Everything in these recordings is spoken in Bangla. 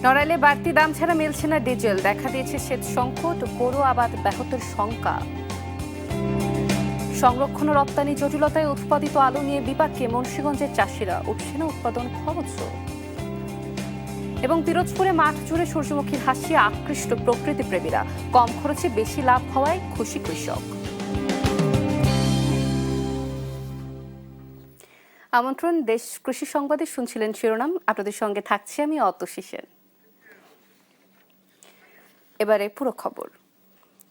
নড়াইলে বাড়তি দাম ছাড়া মিলছে না ডিজেল, দেখা দিয়েছে সেচ সংকট, বড় আবাদ ব্যাহতের শঙ্কা। সংরক্ষণ ও রপ্তানি জটিলতায় উৎপাদিত আলু নিয়ে বিপাকে মুন্সিগঞ্জের চাষিরা, উঠছে না উৎপাদন খরচ। এবং পিরোজপুরে মাঠ জুড়ে সূর্যমুখীর হাসি আকৃষ্ট প্রকৃতি প্রেমীরা, কম খরচে বেশি লাভ হওয়ায় খুশি কৃষক। আমন্ত্রণ, দেশ কৃষি সংবাদে শুনছিলেন শিরোনাম। আপনাদের সঙ্গে থাকছি আমি অতসী সেন। এবারে পুরো খবর।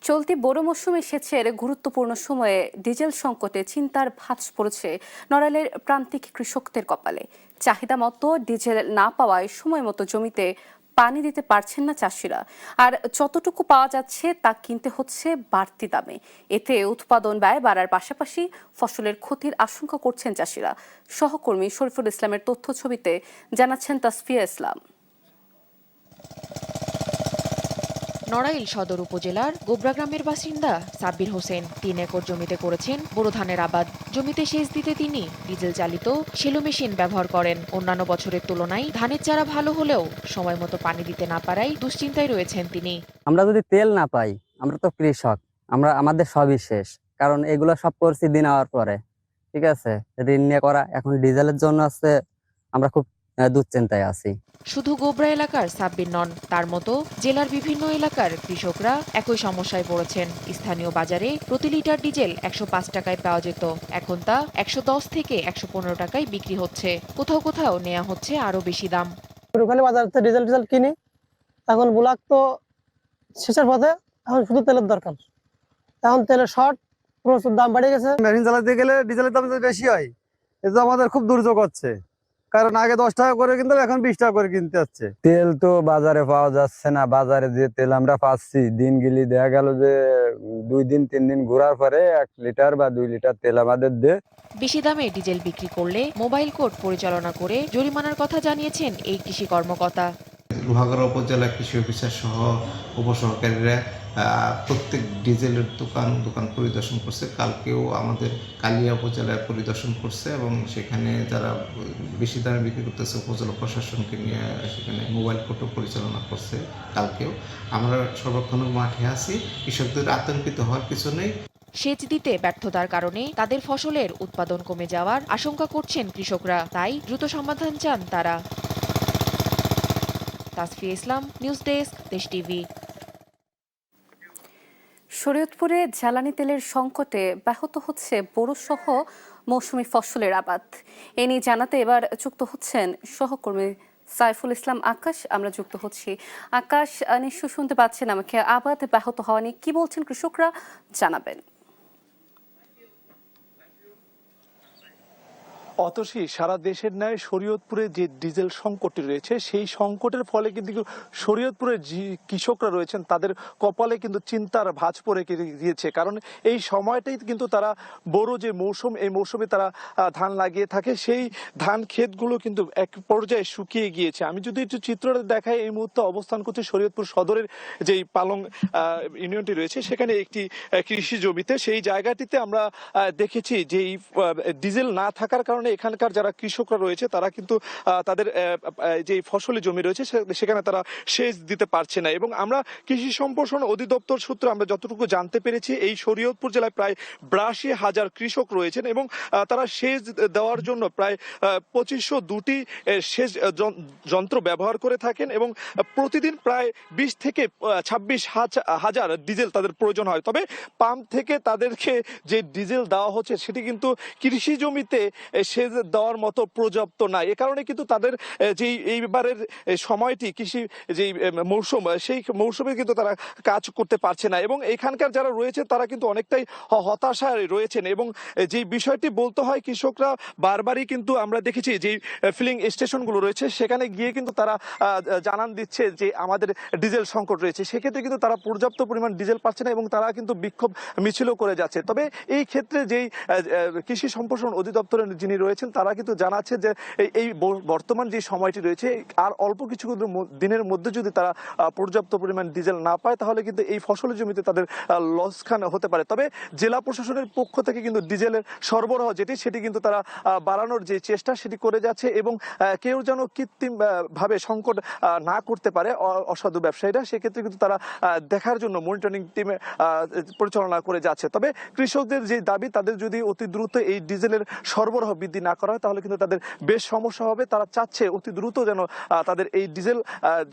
চলতি বড় মৌসুমে সেচের গুরুত্বপূর্ণ সময়ে ডিজেল সংকটে চিন্তার ভাঁজ পড়েছে নড়াইলের প্রান্তিক কৃষকদের কপালে। চাহিদা মতো ডিজেল না পাওয়ায় সময় মতো জমিতে পানি দিতে পারছেন না চাষিরা, আর যতটুকু পাওয়া যাচ্ছে তা কিনতে হচ্ছে বাড়তি দামে। এতে উৎপাদন ব্যয় বাড়ার পাশাপাশি ফসলের ক্ষতির আশঙ্কা করছেন চাষিরা। সহকর্মী শরীফুল ইসলামের তথ্য ছবিতে জানাচ্ছেন তাসফিয়া ইসলাম। নড়াইল সদর উপজেলার গোবরা গ্রামের বাসিন্দা সাব্বির হোসেন ৩ একর জমিতে করেছেন বোরো ধানের আবাদ। জমিতে সেচ দিতে তিনি ডিজেল চালিত সেলো মেশিন ব্যবহার করেন। অন্যান্য বছরের তুলনায় ধানের চারা ভালো হলেও সময় মতো পানি দিতে না পারায় দুশ্চিন্তায় রয়েছেন তিনি। আমরা যদি তেল না পাই, আমরা তো কৃষক, আমাদের সবই শেষ। কারণ এগুলো সব করছি দিন হওয়ার পরে, ঠিক আছে, ঋণ নিয়ে করা। এখন ডিজেলের জন্য আছে, আমরা খুব দুশ্চিন্তায় আছি। শুধু গোবরা এলাকার সাব্বির নন, তার মতো জেলার বিভিন্ন এলাকার কৃষকরা একই সমস্যায় পড়েছেন। স্থানীয় বাজারে প্রতি লিটার ডিজেল ১০৫ টাকায় পাওয়া যেত, এখন তা ১১০ থেকে ১১৫ টাকায় বিক্রি হচ্ছে। কোথাও কোথাও নেওয়া হচ্ছে আরো বেশি দাম। বাজার থেকে ডিজেল কিনি, এখন বুলাক তো শেষের পথে, এখন শুধু তেলের দরকার। এখন তেলের শর্ট, প্রচুর দাম বেড়ে গেছে। মেশিন চালাতে গেলে ডিজেলের দাম বেশি হয়, এটা আমাদের খুব দুর্যোগ হচ্ছে। কারণ আগে ১০ টাকা করে কিনতে, এখন ২০ টাকা করে কিনতে হচ্ছে। তেল তো বাজারে পাওয়া যাচ্ছে না। বাজারে যে তেল আমরা পাচ্ছি, দিন গেলি দেখা গেল যে ২ দিন ৩ দিন ঘোরার পরে ১ লিটার বা ২ লিটার তেল আমাদের দেয়। বেশি দামে ডিজেল বিক্রি করলে মোবাইল কোর্ট পরিচালনা করে জরিমানার কথা জানিয়েছেন এই কৃষি কর্মকর্তা। লোহাগড়া উপজেলা কৃষি অফিসার সহ উপসহকারীরা প্রত্যেক ডিজেলের দোকান পরিদর্শন করছে। কালকেও আমাদের কালিয়া উপজেলায় পরিদর্শন করছে এবং সেখানে যারা বেশি দামে বিক্রি করতেছে উপজেলা প্রশাসনকে নিয়ে সেখানে মোবাইল কোর্টও পরিচালনা করছে। কালকেও আমরা সর্বক্ষণ মাঠে আছি, কৃষকদের আতঙ্কিত হওয়ার কিছু নেই। সেচ দিতে ব্যর্থতার কারণে তাদের ফসলের উৎপাদন কমে যাওয়ার আশঙ্কা করছেন কৃষকরা, তাই দ্রুত সমাধান চান তারা। তাসফিয়া ইসলাম, নিউজ ডেস্ক, দেশ টিভি। শরীয়তপুরে জ্বালানি তেলের সংকটে ব্যাহত হচ্ছে বোরো সহ মৌসুমী ফসলের আবাদ। এ নিয়ে জানাতে এবার যুক্ত হচ্ছেন সহকর্মী সাইফুল ইসলাম আকাশ। আমরা যুক্ত হচ্ছি। আকাশ, নিশ্চয় শুনতে পাচ্ছেন আমাকে। আবাদ ব্যাহত হওয়া নিয়ে কি বলছেন কৃষকরা, জানাবেন। অতসী, সারা দেশের ন্যায় শরীয়তপুরে যে ডিজেল সংকটটি রয়েছে, সেই সংকটের ফলে কিন্তু শরীয়তপুরের যে কৃষকরা রয়েছেন তাদের কপালে কিন্তু চিন্তার ভাঁজ পড়ে গিয়েছে। কারণ এই সময়টাই কিন্তু তারা বড় যে মৌসুম, এই মৌসুমে তারা ধান লাগিয়ে থাকে, সেই ধান ক্ষেতগুলো কিন্তু এক পর্যায়ে শুকিয়ে গিয়েছে। আমি যদি একটু চিত্রটা দেখাই, এই মুহূর্তে অবস্থান করছে শরীয়তপুর সদরের যেই পালং ইউনিয়নটি রয়েছে, সেখানে একটি কৃষি জমিতে। সেই জায়গাটিতে আমরা দেখেছি যে ডিজেল না থাকার কারণে এখানকার যারা কৃষকরা রয়েছে তারা কিন্তু তাদের যে ফসলি জমি রয়েছে সেখানে তারা সেচ দিতে পারছে না। এবং আমরা কৃষি সম্প্রসারণ অধিদপ্তর সূত্রে আমরা যতটুকু জানতে পেরেছি, এই শরীয়তপুর জেলায় প্রায় ৮২,০০০ কৃষক রয়েছেন এবং তারা সেচ দেওয়ার জন্য প্রায় ২৫০২টি সেচ যন্ত্র ব্যবহার করে থাকেন এবং প্রতিদিন প্রায় ২০ থেকে ২৬,০০০ ডিজেল তাদের প্রয়োজন হয়। তবে পাম্প থেকে তাদেরকে যে ডিজেল দেওয়া হচ্ছে সেটি কিন্তু কৃষি জমিতে সেচ দেওয়ার মতো পর্যাপ্ত না। এ কারণে কিন্তু তাদের যেই এইবারের সময়টি কৃষি যেই মৌসুম, সেই মৌসুমে কিন্তু তারা কাজ করতে পারছে না এবং এখানকার যারা রয়েছে তারা কিন্তু অনেকটাই হতাশায় রয়েছেন। এবং যেই বিষয়টি বলতে হয়, কৃষকরা বারবারই কিন্তু আমরা দেখেছি যেই ফিলিং স্টেশনগুলো রয়েছে সেখানে গিয়ে কিন্তু তারা জানান দিচ্ছে যে আমাদের ডিজেল সংকট রয়েছে। সেক্ষেত্রে কিন্তু তারা পর্যাপ্ত পরিমাণ ডিজেল পাচ্ছে না এবং তারা কিন্তু বিক্ষোভ মিছিলও করে যাচ্ছে। তবে এই ক্ষেত্রে যেই কৃষি সম্প্রসারণ অধিদপ্তরের যিনি রয়েছেন তারা কিন্তু জানাচ্ছে যে এই বর্তমান যে সময়টি রয়েছে আর অল্প কিছু দিনের মধ্যে যদি তারা পর্যাপ্ত পরিমাণ ডিজেল না পায় তাহলে কিন্তু এই ফসলের জমিতে তাদের লসখান হতে পারে। তবে জেলা প্রশাসনের পক্ষ থেকে কিন্তু ডিজেলের সরবরাহ সেটি কিন্তু তারা বাড়ানোর যে চেষ্টা সেটি করে যাচ্ছে এবং কেউ যেন কৃত্রিম ভাবে সংকট না করতে পারে অসাধু ব্যবসায়ীরা, সেক্ষেত্রে কিন্তু তারা দেখার জন্য মনিটরিং টিম পরিচালনা করে যাচ্ছে। তবে কৃষকদের যে দাবি, তাদের যদি অতি দ্রুত এই ডিজেলের সরবরাহ বৃদ্ধি না করা হয় তাহলে কিন্তু তাদের বেশ সমস্যা হবে। তারা চাচ্ছে অতি দ্রুত যেন তাদের এই ডিজেল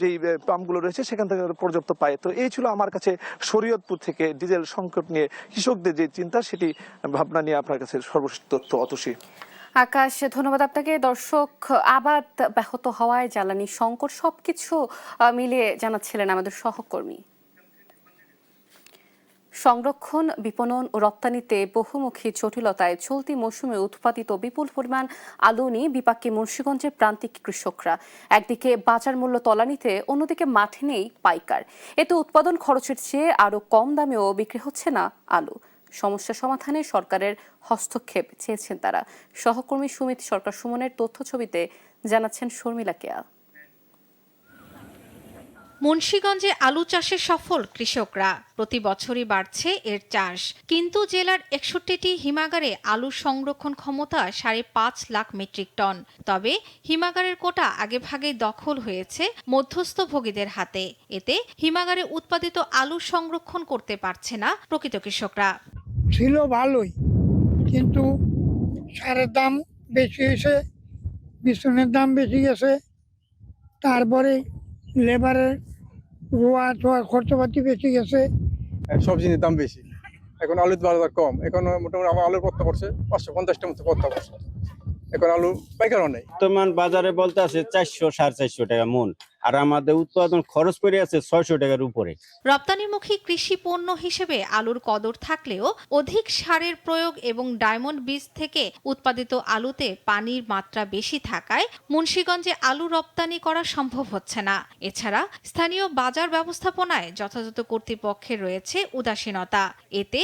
যেই পাম্পগুলো রয়েছে সেখান থেকে পর্যাপ্ত পায়। তো এই ছিল আমার কাছে শরীয়তপুর থেকে ডিজেল সংকট নিয়ে কৃষকদের যে চিন্তা সেটি ভাবনা নিয়ে আপনার কাছে সর্বশেষ তথ্য। অতসী। আকাশ, ধন্যবাদ আপনাকে। দর্শক, আবাদ ব্যাহত হওয়ায় জ্বালানি সংকট সবকিছু মিলিয়ে জানাচ্ছিলেন আমাদের সহকর্মী। সংরক্ষণ, বিপণন ও রপ্তানিতে বহুমুখী জটিলতায় চলতি মৌসুমে উৎপাদিত বিপুল পরিমাণ আলু নিয়ে বিপাকে মুন্সিগঞ্জের প্রান্তিক কৃষকরা। একদিকে বাজার মূল্য তলানিতে, অন্যদিকে মাঠে নেই পাইকার। এতে উৎপাদন খরচের চেয়ে আরও কম দামেও বিক্রি হচ্ছে না আলু। সমস্যা সমাধানে সরকারের হস্তক্ষেপ চেয়েছেন তারা। সহকর্মী সুমিত সরকার সুমনের তথ্য ছবিতে জানাচ্ছেন শর্মিলা কেয়া। মুন্সিগঞ্জে আলু চাষে সফল কৃষকরা। প্রতি বছরই বাড়ছে এর চাষ, কিন্তু জেলার 61টি হিমাগারে আলু সংরক্ষণ ক্ষমতা 5.5 লাখ মেট্রিক টন। তবে হিমাগারের কোটা আগেভাগেই দখল হয়েছে মধ্যস্থভোগীদের হাতে। এতে হিমাগারে উৎপাদিত আলু সংরক্ষণ করতে পারছে না প্রকৃত কৃষকরা। ছিল ভালোই, কিন্তু সারের দাম বেশি হয়েছে, বিছনের দাম বেশি গেছে, তারপরে লেবারের রোয়া টোয়া খরচপাতি বেশি গেছে, সব জিনিসের দাম বেশি। এখন আলুর বাজার কম, এখন মোটামুটি আমার আলুর পত্তা পড়ছে 550টার মতো পত্তা পড়ছে। এখন আলু পাইকারও নেই। বর্তমান বাজারে বলতে আছে 400-450 টাকা মন, আর আমাদের উৎপাদন খরচ পড়ে আছে 600 টাকার উপরে। রপ্তানিমুখী কৃষি পণ্য হিসেবে আলুর কদর থাকলেও অধিক সারের প্রয়োগ এবং ডায়মন্ড বীজ থেকে উৎপাদিত আলুতে পানির মাত্রা বেশি থাকায় মুন্সিগঞ্জে আলু রপ্তানি করা সম্ভব হচ্ছে না। এছাড়া স্থানীয় বাজার ব্যবস্থাপনায় যথাযথ কর্তৃপক্ষের রয়েছে উদাসীনতা। এতে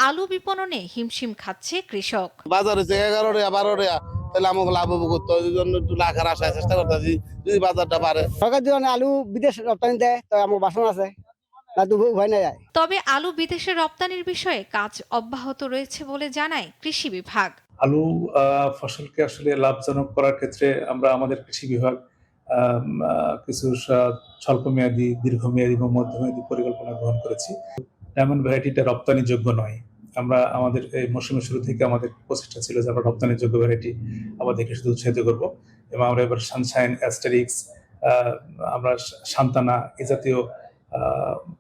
আলু বিপণনে হিমশিম খাচ্ছে কৃষক। বাজারে 11 টাকা 12 টাকা, তাহলে আমাকে লাভ হবে করতে, ওই জন্য একটু লাখের আশায় চেষ্টা করতেছি যদি বাজারটা বাড়ে। সরকার যদি আলু বিদেশ রপ্তানি দেয় তো আমার বাসন আছে, না তো ভয় না যায়। তবে আলু বিদেশে রপ্তানির বিষয়ে কাজ অব্যাহত রয়েছে বলে জানায় কৃষি বিভাগ। আলু ফসলকে আসলে লাভজনক করার ক্ষেত্রে আমরা আমাদের কৃষি বিভাগ কিছু স্বল্পমেয়াদী, দীর্ঘমেয়াদী এবং মধ্যমেয়াদী পরিকল্পনা গ্রহণ করেছি। ডায়মন্ড ভ্যারাইটিটা রপ্তানিযোগ্য নয়। আমরা আমাদের এই মৌসুমের শুরু থেকে আমাদের প্রচেষ্টা ছিল যে আমরা রপ্তানিযোগ্য ভ্যারাইটি আমাদের কৃষিতে উৎসাহিত করবো, এবং আমরা এবার সানশাইন, অ্যাস্টারিক্স, আমরা সান্তানা এই জাতীয়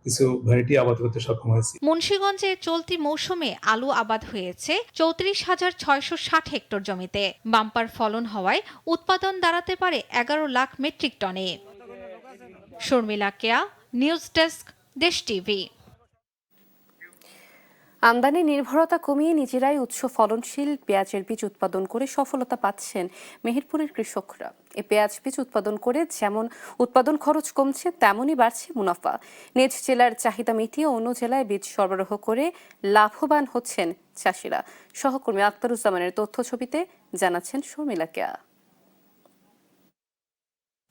কিছু ভ্যারাইটি আবাদ করতে সক্ষম হয়েছি। মুন্সিগঞ্জে চলতি মৌসুমে আলু আবাদ হয়েছে 34,660 হেক্টর জমিতে। বাম্পার ফলন হওয়ায় উৎপাদন দাঁড়াতে পারে 11 লাখ মেট্রিক টনে। শর্মিলা কেয়া, নিউজ ডেস্ক, দেশ টিভি। আমদানি নির্ভরতা কমিয়ে নিজেরাই উচ্চ ফলনশীল পেঁয়াজের বীজ উৎপাদন করে সফলতা পাচ্ছেন মেহেরপুরের কৃষকরা। এ পেঁয়াজ বীজ উৎপাদন করে যেমন উৎপাদন খরচ কমছে, তেমনই বাড়ছে মুনাফা। নিজ জেলার চাহিদা মিটিয়ে অন্য জেলায় বীজ সরবরাহ করে লাভবান হচ্ছেন চাষিরা। সহকর্মী আক্তারুজ্জামানের তথ্য ছবিতে জানাচ্ছেন শর্মিলা কেয়া।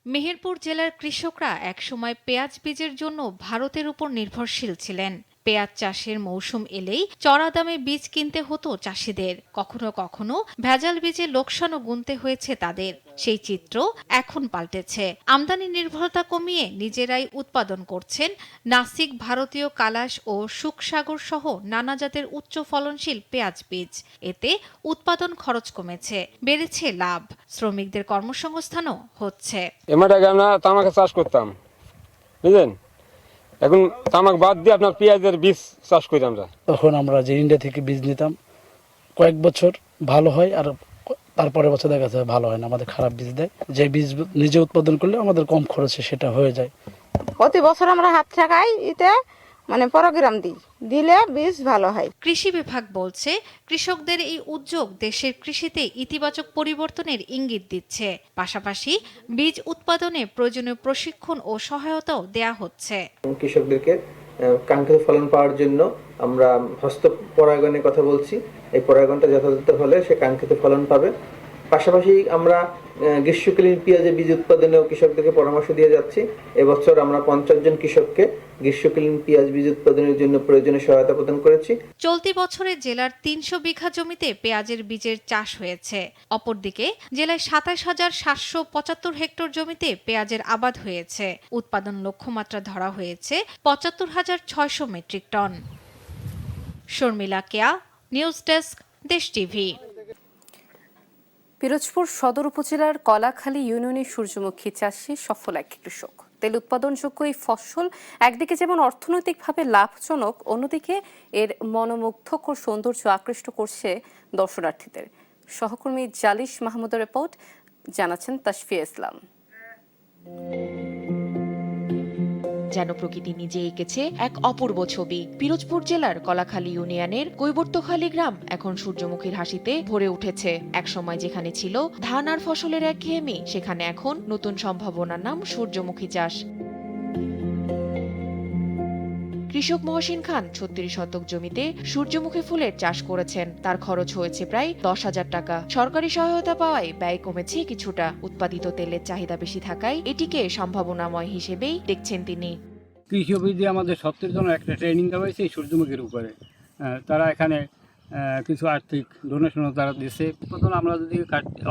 মেহেরপুর জেলার কৃষকরা একসময় পেঁয়াজ বীজের জন্য ভারতের উপর নির্ভরশীল ছিলেন। পেঁয়াজ চাষের মৌসুম এলেই চড়া দামে বীজ কিনতে হতো চাষিদের। কখনো কখনো ভেজাল বীজে লোকসানও গুনতে হয়েছে তাদের। সেই চিত্র এখন পাল্টেছে। আমদানি নির্ভরতা কমিয়ে নিজেরাই উৎপাদন করছেন নাসিক, ভারতীয় কালাশ ও সুখসাগর সহ নানা জাতের উচ্চ ফলনশীল পেঁয়াজ বীজ। এতে উৎপাদন খরচ কমেছে, বেড়েছে লাভ, শ্রমিকদের কর্মসংস্থানও হচ্ছে। এমাটাকে আমরা তামাক চাষ করতাম, বুঝলেন, এখন তামাক বাদ দিয়ে আপনার পেঁয়াজের বীজ চাষ করি আমরা। তখন আমরা যে ইন্ডিয়া থেকে বীজ নিতাম, কয়েক বছর ভালো হয়, আর তারপরে বছর দেখা যায় ভালো হয় না, আমাদের খারাপ বীজ দেয়। যে বীজ নিজে উৎপাদন করলে আমাদের কম খরচে সেটা হয়ে যায়। প্রতি বছর আমরা হাত ঠেকাই, এতে প্রোগ্রাম দিলে বীজ ভালো হয়। কৃষি বিভাগ বলছে কৃষকদের এই উদ্যোগ দেশের কৃষিতে ইতিবাচক পরিবর্তনের ইঙ্গিত দিচ্ছে। পাশাপাশি বীজ উৎপাদনে প্রয়োজনীয় প্রশিক্ষণ ও সহায়তাও দেয়া হচ্ছে। কৃষকদেরকে কাঙ্ক্ষিত ফলন পাওয়ার জন্য আমরা হস্ত পরাগায়নের কথা বলছি। এই পরাগায়নটা যথাযথ হলে সে কাঙ্ক্ষিত ফলন পাবে। পাশাপাশি আমরা গ্রীষ্মকালীন পেঁয়াজের বীজ উৎপাদনেও কৃষকদেরকে পরামর্শ দিয়ে যাচ্ছি। এবছর আমরা 50 জন কৃষককে গ্রীষ্মকালীন পেঁয়াজ বীজ উৎপাদনের জন্য প্রয়োজনীয় সহায়তা প্রদান করেছি। চলতি বছরে জেলার 300 বিঘা জমিতে পেঁয়াজের বীজের চাষ হয়েছে। অপরদিকে জেলায় 27,775 হেক্টর জমিতে পেঁয়াজের আবাদ হয়েছে। উৎপাদন লক্ষ্যমাত্রা ধরা হয়েছে 75,600 মেট্রিক টন। শর্মিলা কেয়া, নিউজ ডেস্ক, দেশ টিভি। পিরোজপুর সদর উপজেলার কলাখালী ইউনিয়নের সূর্যমুখী চাষে সফল এক কৃষক। তেল উৎপাদনযোগ্য এই ফসল একদিকে যেমন অর্থনৈতিকভাবে লাভজনক, অন্যদিকে এর মনোমুগ্ধকর সৌন্দর্য আকৃষ্ট করছে দর্শনার্থীদের। সহকর্মী জালিশ মাহমুদের রিপোর্ট, জানাচ্ছেন তাসফিয়া ইসলাম। যেন প্রকৃতি নিজে এঁকেছে এক অপূর্ব ছবি। পিরোজপুর জেলার কলাখালী ইউনিয়নের কৈবর্তখালী গ্রাম এখন সূর্যমুখীর হাসিতে ভরে উঠেছে। একসময় যেখানে ছিল ধান আর ফসলের একঘেয়েমি, সেখানে এখন নতুন সম্ভাবনার নাম সূর্যমুখী চাষ। কৃষক মহসিন খান 36 শতক জমিতে সূর্যমুখী ফুলের চাষ করেছেন। তার খরচ হয়েছে প্রায় 10,000 টাকা। সরকারি সহায়তা পাওয়ায় ব্যয় কমেছে কিছুটা। উৎপাদিত তেলের চাহিদা বেশি থাকায় এটিকে সম্ভাবনাময় হিসেবেই দেখছেন তিনি। কৃষি অফিসে আমাদের সপ্তাহের জন্য একটা ট্রেনিং দেওয়া হয়েছে সূর্যমুখীর উপরে। তারা এখানে কিছু আর্থিক ডোনেশনও তারা দিচ্ছে। প্রথম আমরা যদি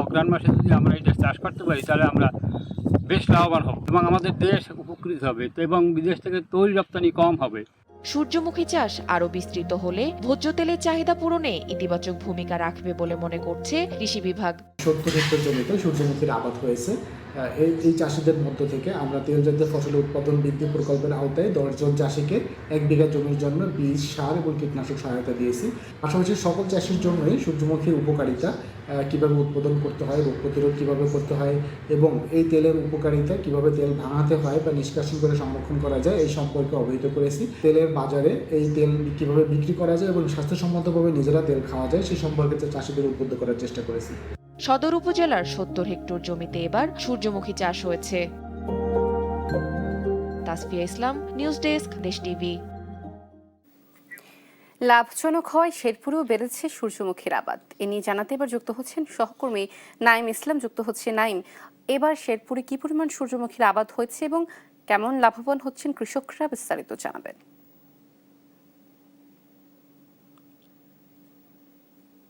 অগ্রহায়ণ মাসে যদি আমরা এটা চাষ করতে পারি তাহলে আমরা বেশ লাভবান হব এবং আমাদের দেশ উপকৃত হবে এবং বিদেশ থেকে তৈল রপ্তানি কম হবে। সূর্যমুখী চাষ আরও বিস্তৃত হলে ভোজ্য তেলের চাহিদা পূরণে ইতিবাচক ভূমিকা রাখবে বলে মনে করছে কৃষি বিভাগ। 70 হেক্টর জমিতে সূর্যমুখীর আবাদ হয়েছে। এই চাষিদের মধ্য থেকে আমরা তেলজাতীয় ফসলের উৎপাদন বৃদ্ধি প্রকল্পের আওতায় 10 জন চাষিকে 1 বিঘা জমির জন্য বীজ, সার এবং কীটনাশক সহায়তা দিয়েছি। পাশাপাশি সকল চাষির জন্যই সূর্যমুখীর উপকারিতা, কিভাবে উৎপাদন করতে হয়, রোগ প্রতিরোধ কীভাবে করতে হয় এবং এই তেলের উপকারিতা কিভাবে তেল ভাঙাতে হয় বা নিষ্কাশন করে সংরক্ষণ করা যায় এই সম্পর্কে অবহিত করেছি। তেলের বাজারে এই তেল কিভাবে বিক্রি করা যায় এবং স্বাস্থ্যসম্মতভাবে নিজেরা তেল খাওয়া যায় সেই সম্পর্কে চাষিদের উদ্বুদ্ধ করার চেষ্টা করেছি। সদর উপজেলার 70 হেক্টর জমিতে এবার সূর্যমুখী চাষ হয়েছে। তাসফিয়া ইসলাম, নিউজ ডেস্ক, দেশ টিভি। লাভজনক হওয়ায় শেরপুরেও বেড়েছে সূর্যমুখীর আবাদ। এ নিয়ে জানাতে এবার যুক্ত হচ্ছেন সহকর্মী নাইম ইসলাম। যুক্ত হচ্ছে নাইম, এবার শেরপুরে কি পরিমাণ সূর্যমুখীর আবাদ হয়েছে এবং কেমন লাভবান হচ্ছেন কৃষকরা, বিস্তারিত জানাবেন।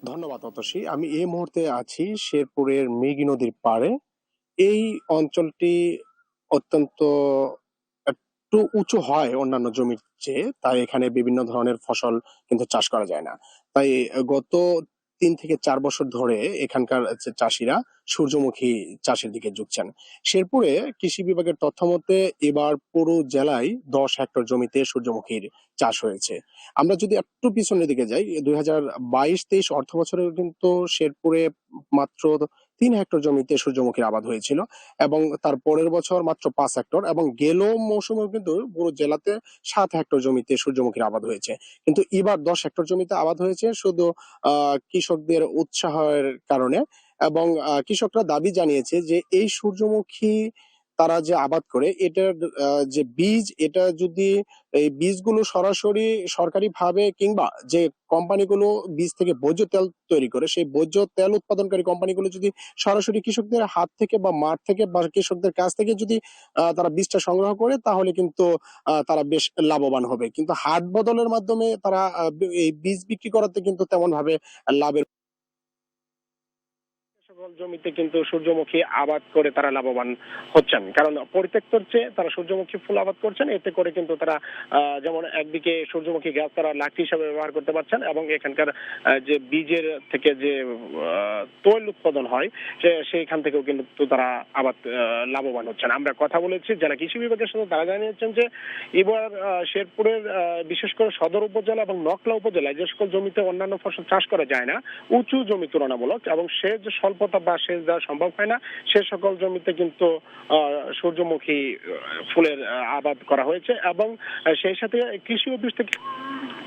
ধন্যবাদ অতসী। আমি এই মুহূর্তে আছি শেরপুরের মৃগী নদীর পাড়ে। এই অঞ্চলটি অত্যন্ত একটু উঁচু হয় অন্যান্য জমির চেয়ে, তাই এখানে বিভিন্ন ধরনের ফসল কিন্তু চাষ করা যায় না। তাই গত 3 থেকে 4 বছর ধরে এখানকার চাষিরা সূর্যমুখী চাষের দিকে ঝুঁকছেন। শেরপুরে কৃষি বিভাগের তথ্য মতে এবার পুরো জেলায় 10 হেক্টর জমিতে সূর্যমুখীর চাষ হয়েছে। আমরা যদি একটু পিছনের দিকে যাই, 2022-23 অর্থ বছরে কিন্তু শেরপুরে মাত্র 3 হেক্টর জমিতে সূর্যমুখীর আবাদ হয়েছিল এবং তার পরের বছর মাত্র 5 হেক্টর এবং গেল মৌসুমে কিন্তু পুরো জেলাতে 7 হেক্টর জমিতে সূর্যমুখীর আবাদ হয়েছে। কিন্তু এবার 10 হেক্টর জমিতে আবাদ হয়েছে শুধু কৃষকদের উৎসাহের কারণে এবং কৃষকরা দাবি জানিয়েছে যে এই সূর্যমুখী তারা যে আবাদ করে এটার যে বীজ, এটা যদি এই বীজগুলো সরাসরি সরকারিভাবে কিংবা যে কোম্পানিগুলো বীজ থেকে ভোজ্য তেল তৈরি করে সেই ভোজ্য তেল উৎপাদনকারী কোম্পানিগুলো যদি সরাসরি কৃষকদের হাত থেকে বা মাঠ থেকে বা কৃষকদের কাছ থেকে যদি তারা বীজটা সংগ্রহ করে তাহলে কিন্তু তারা বেশ লাভবান হবে। কিন্তু হাট বদলের মাধ্যমে তারা এই বীজ বিক্রি করাতে কিন্তু তেমন ভাবে লাভের জমিতে কিন্তু সূর্যমুখী আবাদ করে তারা লাভবান হচ্ছেন, কারণ পরিত্যক্তর চেয়ে তারা সূর্যমুখী ফুল আবাদ করছেন। এতে করে কিন্তু তারা যেমন একদিকে সূর্যমুখী গাছ তারা লাঠি হিসাবে ব্যবহার করতে পারছেন এবং এখানকার যে বীজের থেকে যে তৈল উৎপাদন হয় সেইখান থেকেও কিন্তু তারা আবাদ লাভবান হচ্ছেন। আমরা কথা বলেছি জেলা কৃষি বিভাগের সাথে, তারা জানিয়েছেন যে এবার শেরপুরের বিশেষ করে সদর উপজেলা এবং নকলা উপজেলায় যে সকল জমিতে অন্যান্য ফসল চাষ করা যায় না, উঁচু জমি তুলনামূলক এবং সেচ স্বল্পতা বা সেচ দেওয়া সম্ভব হয় না, সে সকল জমিতে কিন্তু সূর্যমুখী ফুলের আবাদ করা হয়েছে এবং সেই সাথে কৃষি অফিস থেকে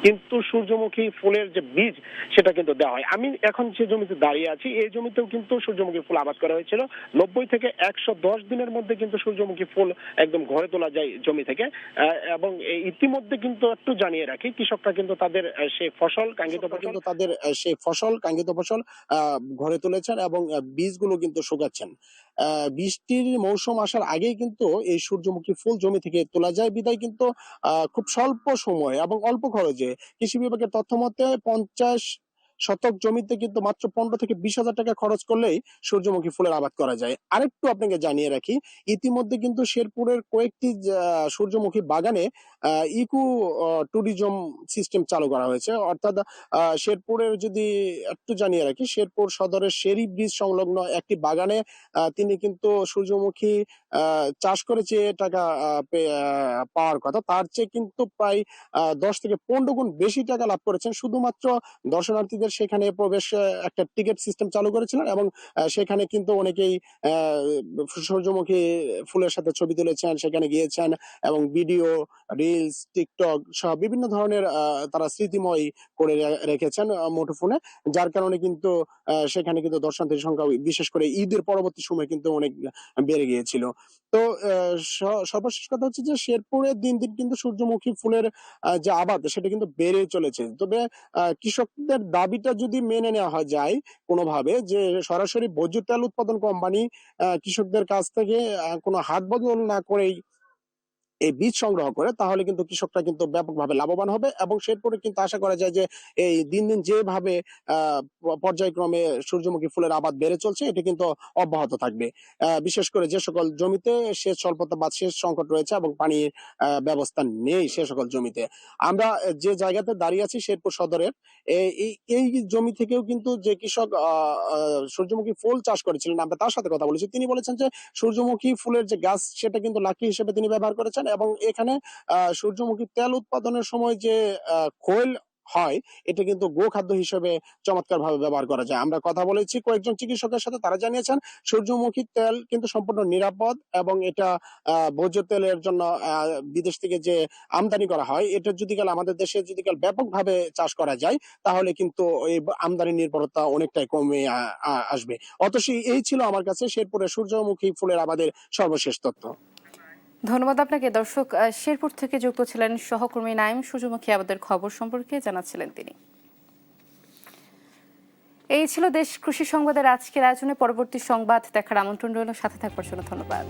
কিন্তু সূর্যমুখী ফুলের যে বীজ সেটা কিন্তু দেওয়া হয়। আমি এখন যে জমিতে দাঁড়িয়ে আছি এই জমিতেও কিন্তু সূর্যমুখী ফুল আবাদ করা হয়েছিল। 90 থেকে 110 দিনের মধ্যে কিন্তু সূর্যমুখী ফুল একদম ঘরে তোলা যায় জমি থেকে এবং ইতিমধ্যে কিন্তু একটু জানিয়ে রাখি কৃষকরা কিন্তু তাদের সেই ফসল কাঙ্ক্ষিত ফসল ঘরে তুলেছেন এবং বীজগুলো কিন্তু শুকাচ্ছেন। বৃষ্টির মৌসুম আসার আগেই কিন্তু এই সূর্যমুখী ফুল জমি থেকে তোলা যায় বিধায় কিন্তু খুব স্বল্প সময়ে এবং অল্প খরচে কৃষি বিভাগের তথ্য মতে 50 শতক জমিতে কিন্তু মাত্র 15 থেকে 20,000 টাকা খরচ করলেই সূর্যমুখী ফুলের আবাদ করা যায়। আরেকটু আপনাকে জানিয়ে রাখি, ইতিমধ্যে কিন্তু শেরপুরের কয়েকটি সূর্যমুখী বাগানে ইকো ট্যুরিজম সিস্টেম চালু করা হয়েছে। অর্থাৎ শেরপুরের যদি একটু জানিয়ে রাখি, শেরপুর সদরের শেরি ব্রিজ সংলগ্ন একটি বাগানে তিনি কিন্তু সূর্যমুখী চাষ করে যে টাকা পাওয়ার কথা তার চেয়ে কিন্তু প্রায় 10 থেকে 15 গুণ বেশি টাকা লাভ করেছেন। শুধুমাত্র দর্শনার্থীদের সেখানে প্রবেশ একটা টিকিট সিস্টেম চালু করেছিলেন এবং সেখানে কিন্তু অনেকেই সূর্যমুখী ফুলের সাথে ছবি তুলেছেন, সেখানে গিয়েছেন এবং ভিডিও, রিলস, টিকটক সহ বিভিন্ন ধরনের তারা স্মৃতিময় করে রেখেছেন মুঠোফোনে। যার কারণে কিন্তু সেখানে কিন্তু দর্শনার্থীর সংখ্যা বিশেষ করে ঈদের পরবর্তী সময় কিন্তু অনেক বেড়ে গিয়েছিল। তো সর্বশেষ কথা হচ্ছে যে শেরপুরে দিন দিন কিন্তু সূর্যমুখী ফুলের যে আবাদ সেটা কিন্তু বেড়ে চলেছে। তবে কৃষকদের দাবিটা যদি মেনে নেওয়া যায় কোনোভাবে, যে সরাসরি ভোজ্য তেল উৎপাদন কোম্পানি কৃষকদের কাছ থেকে কোনো হাত বদল না করেই এই বীজ সংগ্রহ করে, তাহলে কিন্তু কৃষকরা কিন্তু ব্যাপকভাবে লাভবান হবে এবং শেরপুরে কিন্তু আশা করা যায় যে এই দিন দিন যেভাবে পর্যায়ক্রমে সূর্যমুখী ফুলের আবাদ বেড়ে চলছে এটি কিন্তু অব্যাহত থাকবে। বিশেষ করে যে সকল জমিতে সেচ স্বল্পতা বা সেচ সংকট রয়েছে এবং পানির ব্যবস্থা নেই সে সকল জমিতে। আমরা যে জায়গাতে দাঁড়িয়ে আছি শেরপুর সদরের, এই জমি থেকেও কিন্তু যে কৃষক সূর্যমুখী ফুল চাষ করেছিলেন, আমরা তার সাথে কথা বলেছি। তিনি বলেছেন যে সূর্যমুখী ফুলের যে গাছ সেটা কিন্তু লাকড়ি হিসেবে তিনি ব্যবহার করেছেন এবং এখানে সূর্যমুখী তেল উৎপাদনের সময় যে খৈল হয় এটা কিন্তু গোখাদ্য হিসেবে চমৎকার ভাবে ব্যবহার করা যায়। আমরা কথা বলেছি কয়েকজন চিকিৎসকের সাথে, তারা জানিয়েছেন সূর্যমুখী তেল কিন্তু সম্পূর্ণ নিরাপদ এবং এটা ভোজ্য তেলের জন্য বিদেশ থেকে যে আমদানি করা হয় এটা যদি আমাদের দেশে যদি ব্যাপকভাবে চাষ করা যায় তাহলে কিন্তু এই আমদানি নির্ভরতা অনেকটাই কমে আসবে। অতসী এই ছিল আমার কাছে শেরপুরের সূর্যমুখী ফুলের আবাদের সর্বশেষ তথ্য। ধন্যবাদ আপনাকে। দর্শক, শেরপুর থেকে যুক্ত ছিলেন সহকর্মী নাইম। সূর্যমুখী আবাদের খবর সম্পর্কে জানাচ্ছিলেন তিনি। এই ছিল দেশ কৃষি সংবাদের আজকের আয়োজনে। পরবর্তী সংবাদ দেখার আমন্ত্রণ রইল, সাথে থাকবার জন্য ধন্যবাদ।